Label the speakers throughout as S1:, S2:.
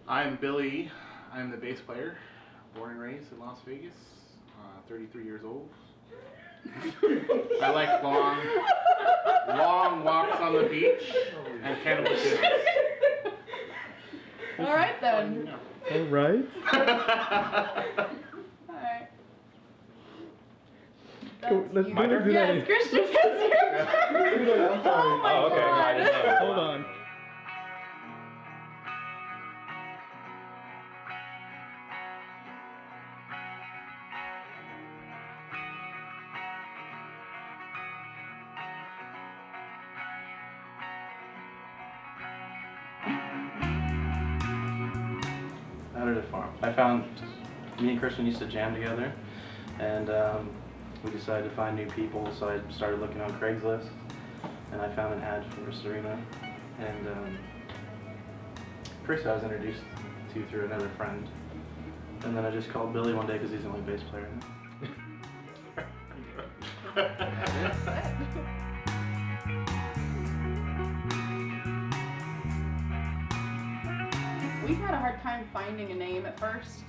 S1: I'm Billy. I'm the bass player, born and raised in Las Vegas, 33 years old. I like long walks on the beach and cannibal dinners.
S2: All right then.
S3: All right.
S2: All right.
S3: Cool. Let's
S2: You.
S3: do it.
S2: Yes, Christian is here.
S3: I'm sorry.
S4: Oh, okay. I didn't know.
S3: Hold on.
S4: How did it form? I found me and Christian used to jam together, and we decided to find new people. So I started looking on Craigslist, and I found an ad for Serena. And Chris, I was introduced to through another friend, and then I just called Billy one day because he's the only bass player.
S2: We had a hard time finding a name at first.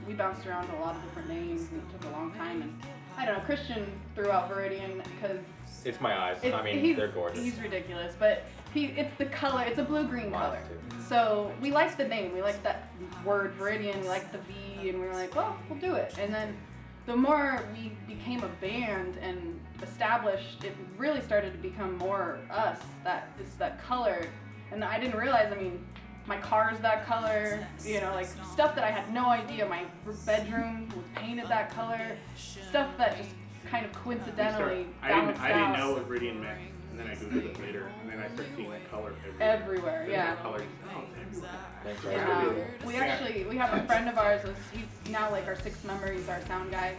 S2: We bounced around to a lot of different names, and it took a long time. And I don't know. Christian threw out Viridian because
S5: It's my eyes. I mean, they're gorgeous.
S2: He's ridiculous, but it's the color. It's a blue-green color.
S5: Mine too.
S2: So we liked the name. We liked that word Viridian. We liked the V, and we were like, well, we'll do it. And then the more we became a band and established, it really started to become more us. That color. And I didn't realize. I mean, my car's that color. You know, like stuff that I had no idea. My bedroom was painted that color. Stuff that just kind of coincidentally balanced
S1: I didn't
S2: out.
S1: know what Viridian meant, and then I googled it later, and then I started seeing that color
S2: Everywhere, yeah.
S1: Color. Oh, it's everywhere.
S5: Thanks, guys.
S2: Yeah. We have a friend of ours. He's now like our sixth member. He's our sound guy.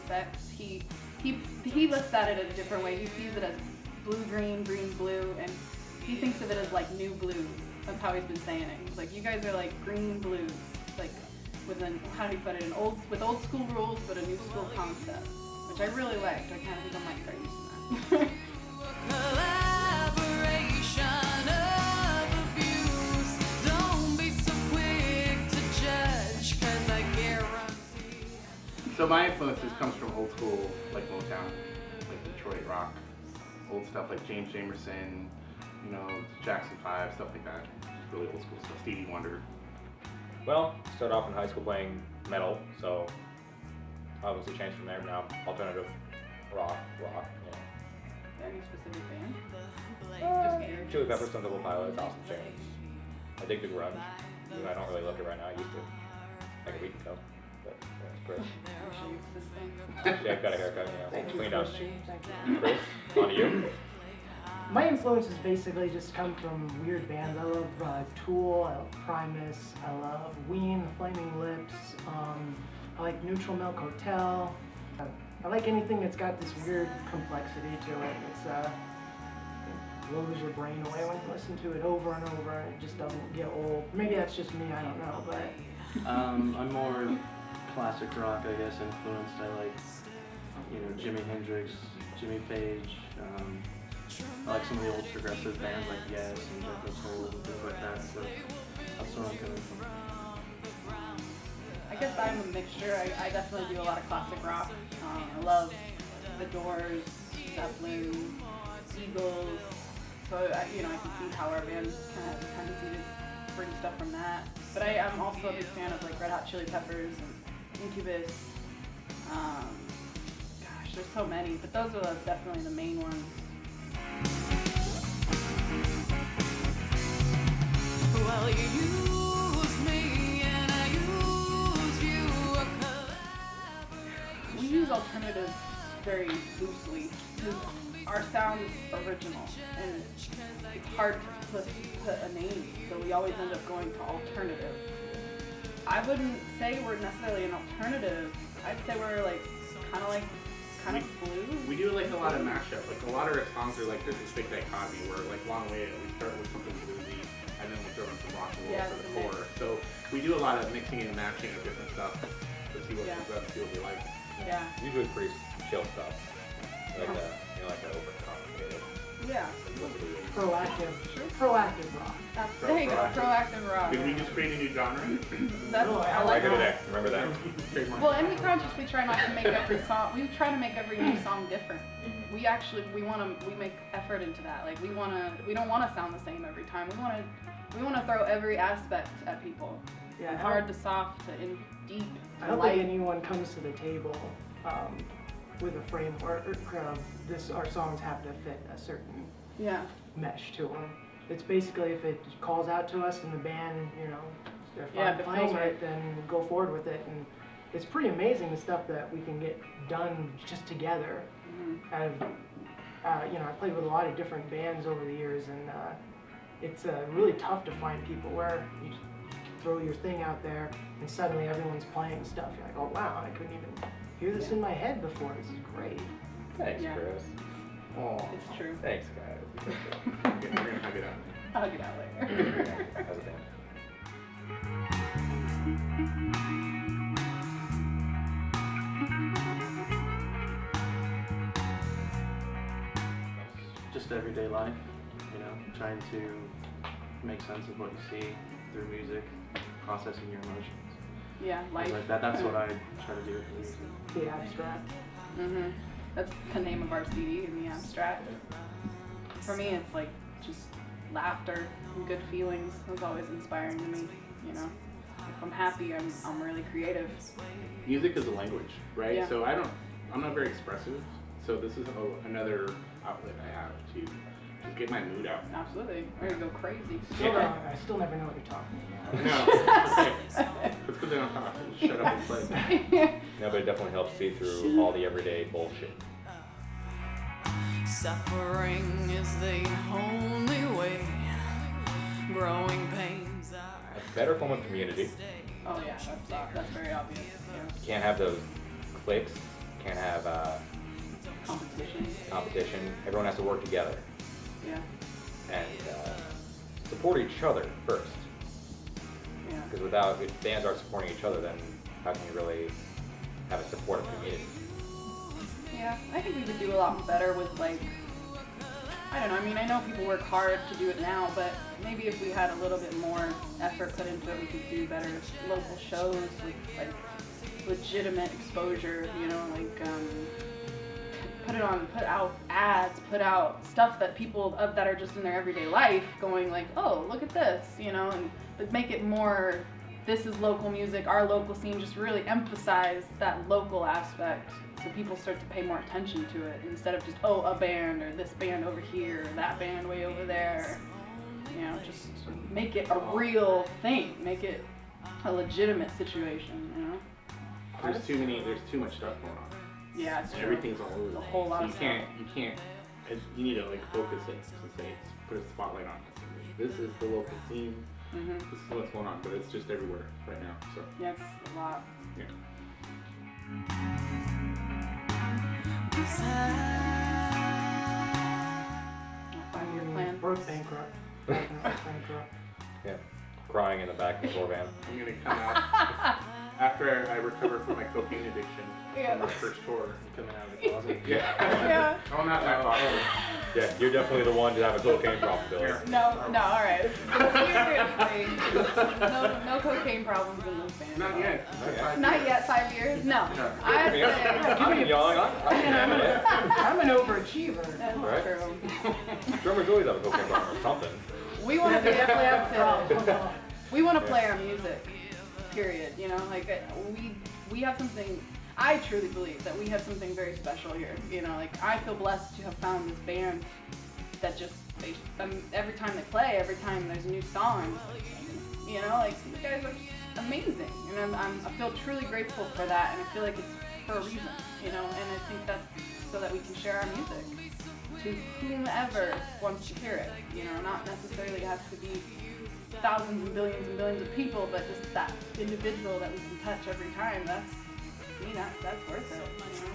S2: Bex. He looks at it a different way. He sees it as blue, green, green, blue, and he thinks of it as like new blues. That's how he's been saying it. He's like, you guys are like green blues, like how do you put it? With old school rules, but a new school concept, which I really liked. I kind of think I might start using that.
S1: So my influences comes from old school, like Motown, like Detroit rock, old stuff like James Jamerson, you know, Jackson 5, stuff like that. Really old school stuff. Stevie Wonder.
S5: Well, started off in high school playing metal, so obviously changed from there. Now alternative rock, yeah.
S2: Any specific band?
S5: Chili Peppers, Stone Temple Pilots, Awesome Tunes. I dig the grunge. I don't really look it right now. I used to like a week ago, but yeah, it's great. Yeah, I've got a haircut, cleaned out. Chris, on to you.
S6: My influences basically just come from weird bands. I love Tool, I love Primus, I love Ween, The Flaming Lips, I like Neutral Milk Hotel. I like anything that's got this weird complexity to it. It blows your brain away when you listen to it over and over, and it just doesn't get old. Maybe that's just me, I don't know, but...
S4: I'm more classic rock, I guess, influenced. I like, Jimi Hendrix, Jimmy Page. I like some of the old progressive bands like Yes and Jethro Tull and things like that. So that's where I'm coming from.
S2: I guess I'm a mixture. I definitely do a lot of classic rock. I love The Doors, Zeppelin, Eagles. So I can see how our band kind of has a tendency to bring stuff from that. But I'm also a big fan of like Red Hot Chili Peppers and Incubus. There's so many, but those are definitely the main ones.
S7: Well, you use me and I use you.
S2: We use alternatives very loosely because our sound is original and it's hard to put a name, so we always end up going to alternative. I wouldn't say we're necessarily an alternative. I'd say we're kind of blues.
S1: We do like a lot of mashup. Like a lot of our songs are like there's this big dichotomy where like Long Way we start with something bluesy and then we throw in some rock and roll for the core. So we do a lot of mixing and matching of different stuff to see what comes up, see what we like.
S2: Yeah.
S5: Usually pretty chill stuff. Like that overcomplicated.
S2: Yeah.
S6: Proactive rock.
S2: There you go. Proactive rock.
S1: Did we just create a new genre?
S2: That's,
S6: No,
S2: I
S5: Back
S2: like
S5: in the
S2: that.
S5: day, remember that?
S1: Trademark.
S2: Well, and we consciously try not to make every song. We try to make every new song different. We make effort into that. Like we don't want to sound the same every time. We want to throw every aspect at people.
S6: Yeah,
S2: From hard to soft to in deep
S6: I
S2: to
S6: don't
S2: light.
S6: think anyone comes to the table with a framework of our songs have to fit a certain
S2: Yeah.
S6: mesh to them. It's basically if it calls out to us in the band, you know, they're
S2: Yeah,
S6: fine
S2: if it
S6: playing
S2: feels right.
S6: it, then go forward with it. And it's pretty amazing the stuff that we can get done just together. Out of, you know, I played with a lot of different bands over the years, and it's really tough to find people where you just throw your thing out there and suddenly everyone's playing stuff. You're like, oh wow, I couldn't even hear this in my head before. This is great.
S5: Thanks,
S2: Yeah.
S5: Chris.
S1: Oh.
S2: It's true.
S5: Thanks, guys.
S1: Okay, we're gonna hug it out.
S2: I'll get out later.
S5: How's it been?
S4: Just everyday life, you know, trying to make sense of what you see through music, processing your emotions.
S2: Yeah,
S4: Things
S2: life.
S4: like that. That's what I try to do with the music.
S6: The abstract.
S2: That's the name of our CD, In the Abstract. For me, it's like just laughter and good feelings. It's always inspiring to me. You know, if I'm happy, I'm really creative.
S1: Music is a language, right?
S2: Yeah.
S1: So I'm not very expressive. So this is another outlet I have to just get my mood out.
S2: Absolutely, we're gonna go crazy.
S6: I still never know what you're talking about.
S1: No, okay. That's because they don't talk. Just shut up and play.
S5: No, but it definitely helps see through all the everyday bullshit.
S7: Suffering is the only way. Growing pains are
S5: A better form of community.
S2: Oh yeah, that's very obvious. Yeah.
S5: You can't have those cliques. Can't have
S2: Competition.
S5: competition. Everyone has to work together
S2: Yeah.
S5: and support each other first.
S2: Yeah.
S5: Because if bands aren't supporting each other, then how can you really have a supportive community?
S2: Yeah, I think we would do a lot better with like, I don't know, I mean, I know people work hard to do it now, but maybe if we had a little bit more effort put into it, we could do better local shows with like legitimate exposure, you know, like put out ads, put out stuff that people that are just in their everyday life going like, oh, look at this, you know, and but make it more, this is local music, our local scene, just really emphasize that local aspect so people start to pay more attention to it instead of just, oh, a band or this band over here or that band way over there. You know, just make it a real thing, make it a legitimate situation, you know?
S1: There's too much stuff going on.
S2: Yeah, it's true.
S1: Everything's all over.
S2: A whole lot
S1: so
S2: of
S1: you need to like focus it to say, put a spotlight on it. This is the local scene. This is what's going on, but it's just everywhere right now. So
S2: Yeah, it's a lot.
S1: yeah.
S2: A 5-year plan.
S6: Broke bankrupt. Bankrupt.
S5: Yeah. Crying in the back of the tour van.
S1: I'm gonna come out after I recover from my cocaine addiction
S2: Yeah.
S1: from our first tour.
S4: Coming out of the closet.
S1: Yeah.
S2: Yeah.
S1: Oh, not my fault.
S5: Yeah, you're definitely the one to have a cocaine problem, Billy.
S2: No, alright. Seriously. No cocaine problems in this band.
S1: Not yet.
S2: Not yet, 5 years? No.
S5: I mean, I'm young. I can handle it.
S6: I'm an overachiever.
S2: That's
S5: Right.
S2: true.
S5: Drummers always have a cocaine problem or something.
S2: We want to definitely have to. We want to play our music. Period. You know, like we have something. I truly believe that we have something very special here. You know, like I feel blessed to have found this band that just every time they play, every time there's a new song, you know, like these guys are just amazing, and I feel truly grateful for that, and I feel like it's for a reason, you know, and I think that's so that we can share our music to whomever wants to hear it. You know, not necessarily has to be thousands and billions of people, but just that individual that we can touch every time. That's worth it, you know.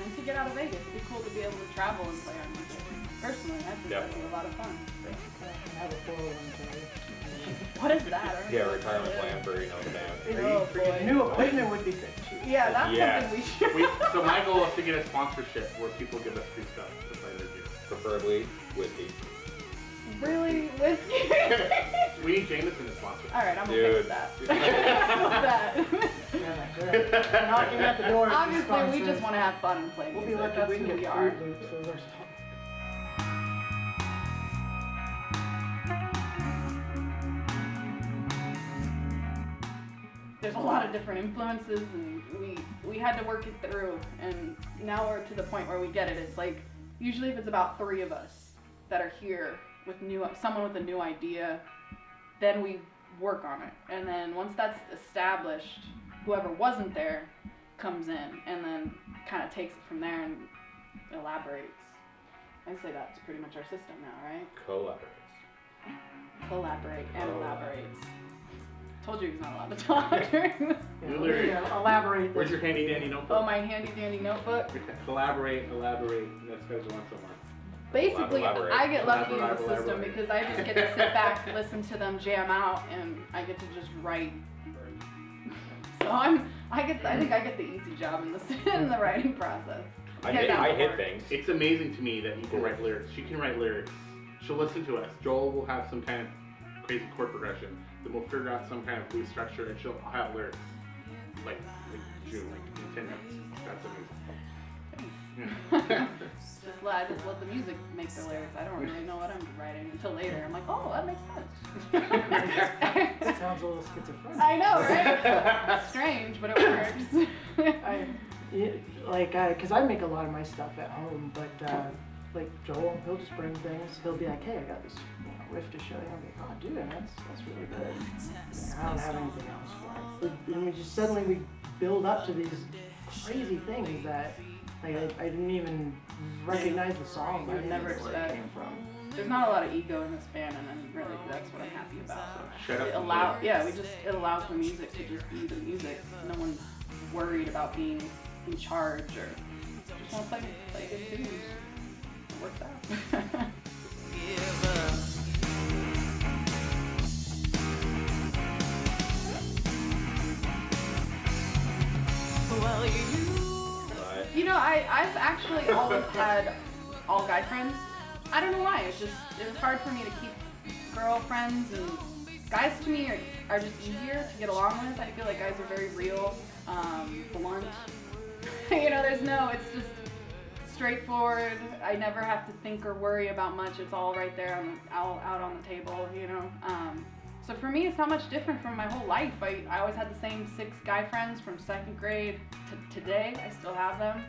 S2: And to get out of Vegas, it'd be cool to be able to travel and play our music. Personally, I think that'd be a lot of fun.
S6: I have a 401k.
S2: What is that?
S5: Yeah, retirement plan for, the band.
S2: Oh boy.
S6: New equipment would be good too.
S2: Yeah, that's
S5: Yeah.
S2: something we should.
S1: So my goal is to get a sponsorship where people give us free stuff to play their gear.
S5: Preferably whiskey.
S2: Really? Whiskey?
S1: We need Jameson to sponsor.
S2: All right, I'm okay with
S5: Dude.
S2: that. I'm okay with that.
S6: They're knocking at the door. to be
S2: Obviously, we
S6: sponsors.
S2: just want to have fun and play
S6: We'll
S2: music.
S6: be lucky
S2: That's
S6: if we
S2: who
S6: can
S2: we
S6: get
S2: are.
S6: Fruit Loops. Those are fun.
S2: There's a lot of different influences, and we had to work it through, and now we're to the point where we get it. It's like usually if it's about 3 of us that are here with someone with a new idea, then we work on it, and then once that's established, whoever wasn't there comes in and then kind of takes it from there and elaborates. I say that's pretty much our system now, right?
S5: Collaborates.
S2: Collaborate and elaborates. Told you he's not allowed to talk during this.
S6: Yeah, elaborate.
S1: Where's your handy dandy notebook?
S2: Oh, my handy dandy notebook.
S1: Collaborate, elaborate. That's because you want somewhere.
S2: Basically,
S5: Elaborate.
S2: I get lucky in the
S1: Elaborate.
S2: system because I just get to sit back, listen to them jam out, and I get to just write. So I think I get the easy job in the writing process.
S5: I
S2: You guys have to
S5: hit
S2: work.
S5: things.
S1: It's amazing to me that you can write lyrics. She can write lyrics. She'll listen to us. Joel will have some kind of crazy chord progression. Then we'll figure out some kind of blues structure, and she'll have lyrics like June, like in 10 minutes. That's amazing.
S2: I just let the music make the lyrics. I don't really know what I'm writing until later. I'm like, oh, that makes sense.
S6: That sounds a little schizophrenic.
S2: I know, right? It's strange, but it works.
S6: Because I make a lot of my stuff at home, but like Joel, he'll just bring things. He'll be like, hey, I got this riff to show you. I'm like, oh, dude, that's really good. I don't have anything else for it. And we just suddenly build up to these crazy things that like I didn't even recognize the song.
S2: I've never
S6: where it
S2: expected.
S6: came from.
S2: There's not a lot of ego in this band, and I'm really that's what I'm happy about.
S1: Shut up.
S2: It allows the music to just be the music. No one's worried about being in charge or just want to play good tunes. It works out.
S7: Well,
S5: Right.
S2: You know, I've actually always had all guy friends. I don't know why. It was hard for me to keep girlfriends, and guys to me are just easier to get along with. I feel like guys are very real, blunt. You know, it's just straightforward. I never have to think or worry about much. It's all right there out on the table, you know. So for me, it's not much different from my whole life. I always had the same 6 guy friends from 2nd grade to today. I still have them.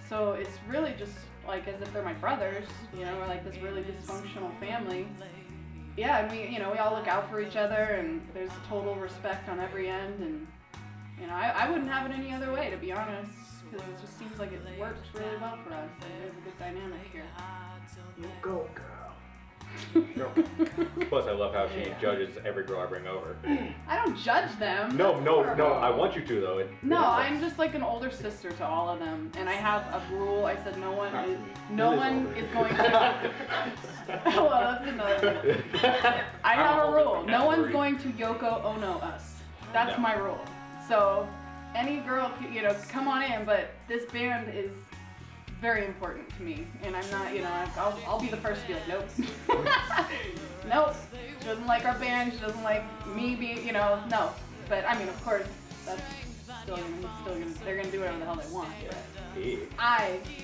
S2: So it's really just like as if they're my brothers, you know, we're like this really dysfunctional family. Yeah, and we all look out for each other, and there's total respect on every end, and you know, I wouldn't have it any other way, to be honest, because it just seems like it works really well for us, and there's a good dynamic here.
S6: You go, girl.
S5: Plus, I love how she judges every girl I bring over.
S2: I don't judge them.
S5: No,
S2: That's
S5: no, no.
S2: horrible.
S5: I want you to though.
S2: No, I'm just like an older sister to all of them, and I have a rule. I said no one is going to. Well, that's another thing. I have a rule. No one's going to Yoko Ono us. That's
S5: No.
S2: my rule. So any girl, come on in, but this band is very important to me, and I'm not, I'll be the first to be like, nope. Nope. She doesn't like our band. She doesn't like me being, no. But I mean, of course, that's still gonna, they're gonna do whatever the hell they want. But
S5: Yeah.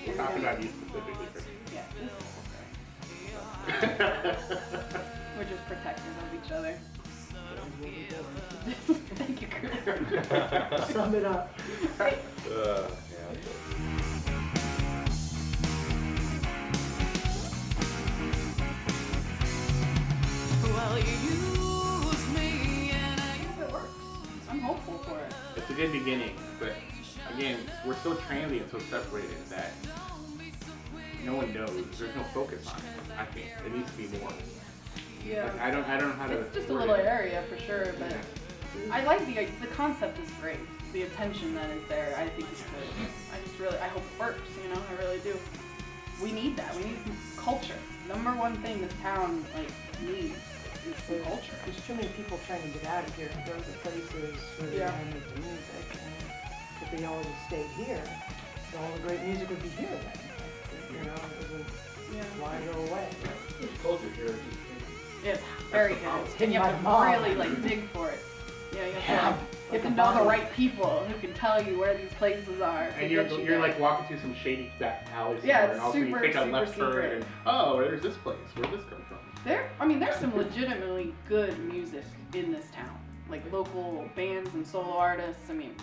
S1: We'll talk about you specifically, Chris.
S2: Yeah, this is okay. We're just protective of each other. Thank you, Chris.
S6: Sum it up.
S5: Yeah.
S7: well, you use me and I
S2: I hope it works. I'm hopeful for it.
S1: It's a good beginning, but again, we're so transient, so separated that no one knows. There's no focus on it. I think it needs to be more.
S2: Yeah.
S1: Like, I don't know how to.
S2: It's just a
S1: word
S2: little
S1: it.
S2: area for sure, but I like the concept is great. The intention that is there, I think is good. I hope it works, I really do. We need that. We need culture. Number one thing this town needs is some culture.
S6: There's too many people trying to get out of here and go to places where they
S2: Yeah.
S6: want to make the music. And if they all just stayed here, all the great music would be here then. It
S2: Yeah.
S6: why go away?
S1: Culture here.
S2: It's very
S1: That's the
S2: good.
S1: problem.
S2: And you have
S6: My mom.
S2: to really like dig for it. You know, you have
S6: Yeah.
S2: to, you have to know the right people who can tell you where these places are. to
S1: And
S2: get
S1: you're
S2: there.
S1: like walking through some shady back alley somewhere,
S2: Yeah, it's
S1: and also you
S2: super,
S1: take a
S2: super
S1: left turn,
S2: secret.
S1: and oh, there's this place. Where'd this come from?
S2: There's some legitimately good music in this town. Like local bands and solo artists. I mean,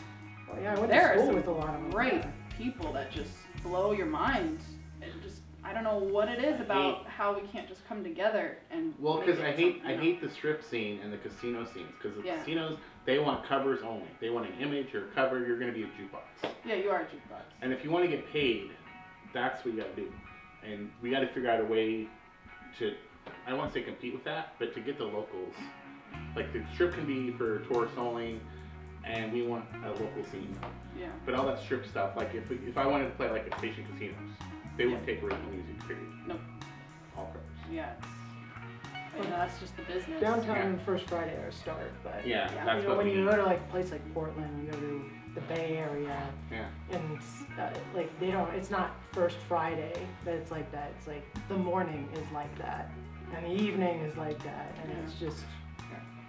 S6: Well, yeah, I went
S2: there
S6: to
S2: are
S6: school
S2: some
S6: with a lot of them.
S2: great
S6: yeah.
S2: people that just blow your mind. And just, I don't know what it is about how we can't just come together and.
S1: Well,
S2: make
S1: because
S2: it
S1: I hate
S2: something, you know?
S1: the strip scene and the casino scenes. Because the
S2: Yeah.
S1: casinos, they want covers only. They want an image or a cover. You're gonna be a jukebox.
S2: Yeah, you are a jukebox.
S1: And if you want to get paid, that's what you gotta do. And we gotta figure out a way to, I don't want to say compete with that, but to get the locals. Like the strip can be for tourists only, and we want a local scene.
S2: Yeah.
S1: But all that strip stuff, like if I wanted to play like at station casinos, they wouldn't take original music, period.
S2: Nope.
S1: All covers.
S2: Yeah. It's, you know, that's just the business.
S6: Downtown
S1: Yeah.
S6: First Friday are start, but
S1: Yeah,
S2: Yeah.
S1: that's
S6: you know,
S1: what
S6: when
S1: we
S6: you
S1: need.
S6: go to like a place like Portland, you go to the Bay Area,
S1: Yeah.
S6: and like they don't. It's not First Friday that it's like that. It's like the morning is like that, and the evening is like that, and
S2: Yeah.
S6: it's just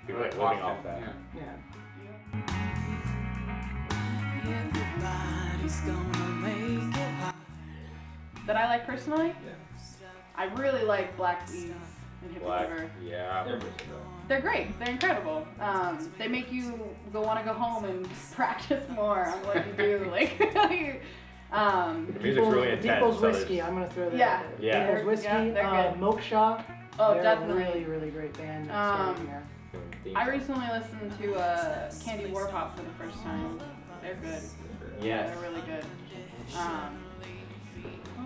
S5: People like
S1: Boston,
S5: living off that.
S1: Yeah.
S6: yeah.
S7: Everybody's gonna make it hot.
S2: That I like personally? I really like Black Bees and Hippie
S5: Black,
S2: River.
S5: yeah.
S2: They're great. They're incredible. They make you want to go home and practice more on what you do. Like,
S5: The music's really intense.
S6: People's
S5: so
S6: Whiskey.
S5: there's-
S6: I'm gonna throw that.
S2: Yeah.
S6: out there.
S5: Yeah.
S6: People's Whiskey.
S2: Yeah, they're good.
S6: Moksha.
S2: oh,
S6: They're
S2: definitely.
S6: a really, really great band that started here.
S5: doing theme
S2: I
S5: songs.
S2: recently listened to Candy Warpop for the first time. They're good.
S5: Yes.
S2: They're really good.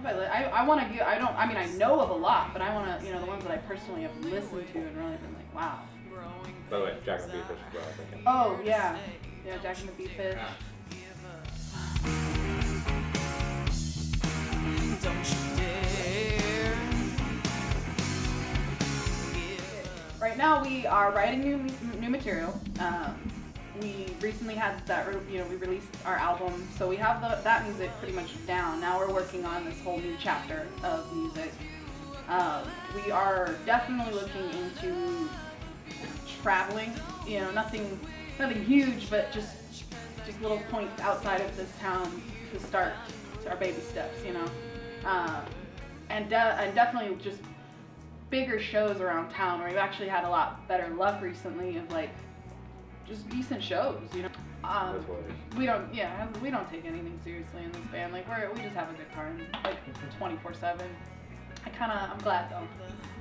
S2: What have I want to. I mean, I know of a lot, but I want to. You know, the ones that I personally have listened to and really been like, wow.
S5: By the way, Jack and Beatrice as well, I think.
S2: Oh yeah, yeah, Jack and the Beeffish.
S7: Don't you dare.
S2: Right now we are writing new material. We recently had that, we released our album, so we have that music pretty much down. Now we're working on this whole new chapter of music. We are definitely looking into traveling. You know, nothing huge, but just little points outside of this town to start our baby steps. You know, and definitely just bigger shows around town where we've actually had a lot better luck recently of like just decent shows, you know.
S5: That's what it is.
S2: We don't take anything seriously in this band. Like we just have a good time, like 24/7. I'm glad though.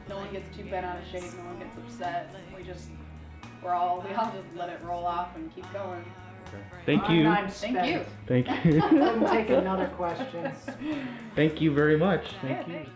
S2: No one gets too bent out of shape. No one gets upset. We all just let it roll off and keep going.
S3: Thank you.
S6: I'm
S2: Thank
S6: spent.
S2: you.
S3: Thank you.
S6: Couldn't take another question.
S3: Thank you very much. Thank
S2: Yeah,
S3: you.
S2: thanks.